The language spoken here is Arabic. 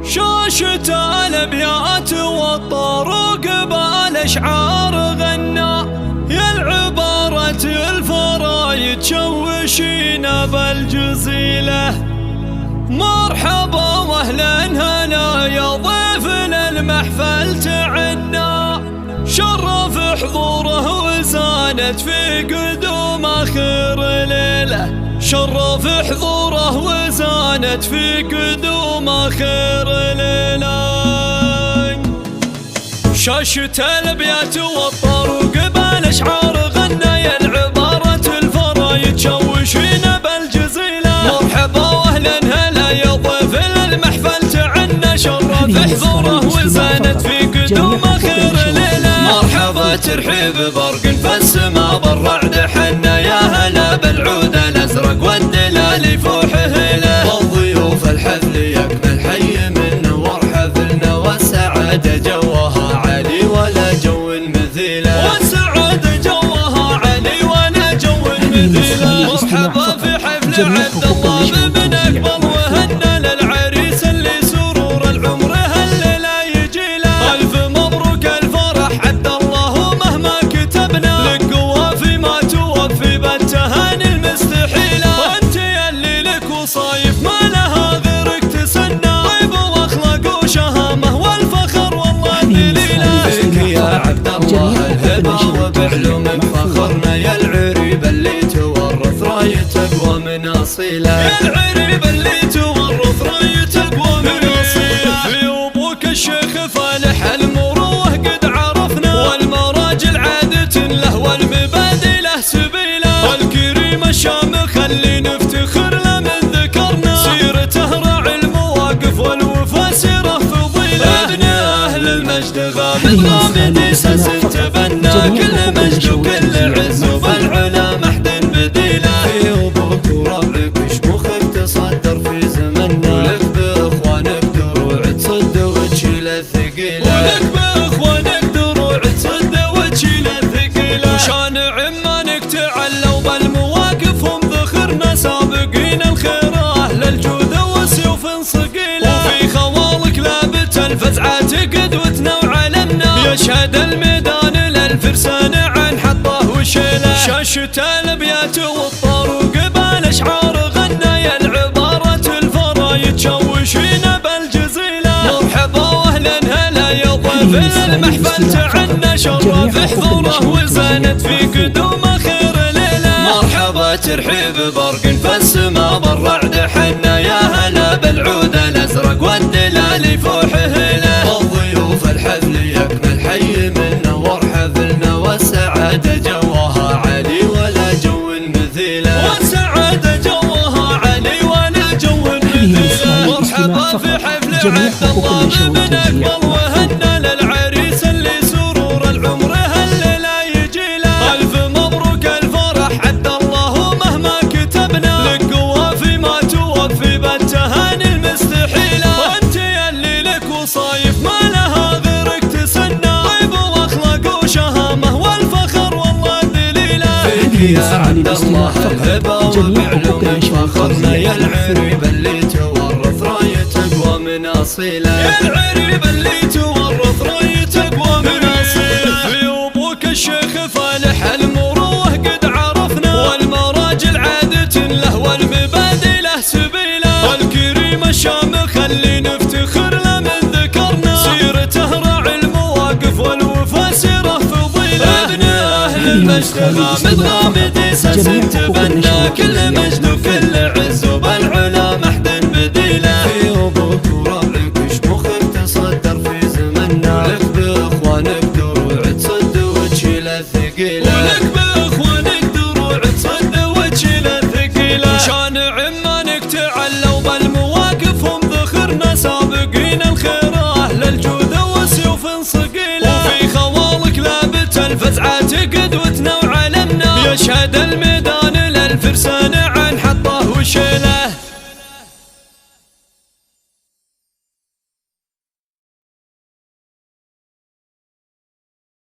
شاشة الابيات والطروق بالاشعار غنى، يا العبارة الفرايد شوشينا بالجزيلة. مرحبا واهلا هلا يا ضيفنا المحفل تعنا، شرف حضوره وزانت في قدوم اخر ليله، شرف حضوره وزانت في قدوم اخر ليله. شاشة الابيات والطروق بالاشعار غنى، يا العبارة الفرايد شوشينا بالجزيله. مرحبا واهلا هلا يا ضيفنا المحفل تعنا، شرف حضوره وزانت في قدوم اخر ليله. مرحبا ترحيب برق في السما بالرعد حنا، يا هلا بالعود الازرق والدلال يفوح هلا. والضيوف الحفل يكمل حي من نور حفلنا، والسعادة جوها عالي ولا جو مثيله، والسعادة جوها عالي ولا جو مثيله. مرحبا في حفل عبد الله بن اقبل، وهنا للعريس اللي سرور العمر هالليله يجي له. الف مبروك الفرح عبد الله مهما كتبنا، لك قوافي ما توفي بالتهاني المستحيله. وانت يلي لك وصايف ما لها غيرك تسنى، طيب واخلاق وشهامه والفخر والله دليله. فيك يا عبد الله الهبه وبعلومك فخرنا، يا العريب اللي تورث رايتك ومن اصيله، يا العريب اللي تورث رايتك ومن اصيله. في ابوك الشيخ فالح المروه قد عرفنا، والمراجل عادة له والمبادئ له سبيله. الكريم الشامخ اللي نفتخر له من ذكرنا، سيرته راعي المواقف والوفا سيره فضيله. ابن اهل المجد غامد غامد ساس تبنى، كل مجد وكل عز وبالعلا محد بديله. في ابوك وربعك وشموخك تصدر في زمننا، ولك باخوانك دروع تصد وتشيل الثقيله، ولك باخوانك دروع تصد وتشيل الثقيله. وشان عمانك تعلوا بالمواقف هم ذخرنا، سابقين الخير اهل الجود وسيوف صقيله. وفي خوالك لابت الفزعات قدوتنا وعلمنا، يشهد الميدان للفرسان عن حطه وشيله. شاشة الابيات والطروق بالاشعار غنى، يا العبارة الفرايد شوشينا بالجزيله. مرحبا واهلا هلا يا ضيفنا المحفل تعنا، شرف حضوره وزانت في قدوم اخر ليله. مرحبا ترحيب برق في السما بالرعد حنا، يا هلا بالعود الازرق والدلال يفوح هلا. والضيوف الحفل يكمل حي من نور حفلنا، والسعادة جوها عالي ولا جو مثيله، والسعادة جوها عالي ولا جو مثيله. مرحبا في حفل عبد الله بن اقبل، وهنا للعريس اللي سرور العمر هالليله يجي له. الف مبروك الفرح عبد الله مهما كتبنا، لك قوافي ما توفي بالتهاني المستحيله. وانت يلي لك وصايف ما لها غيرك تسنى، طيب واخلاق وشهامه والفخر والله دليله. فيك يا عبد الله الهبه وبعلومك فخرنا، يا العريب اللي تورث رايتك ومن اصيله، يا العريب اللي تورث رايتك ومن اصيله. في ابوك الشيخ فالح المروه قد عرفنا، والمراجل عادة له والمبادئ له سبيله. الكريم الشامخ اللي نفتخر له من ذكرنا، سيرته راعي المواقف والوفا سيره فضيله. ابن اهل المجد غامد غامد ساس تبنى، كل مجد وكل عز وبالعلا محد بديله. في ابوك وربعك وشموخك تصدر في زمننا، لك باخوانك دروع تصد وتشيل الثقيله، ولك باخوانك دروع تصد وتشيل الثقيله. وشان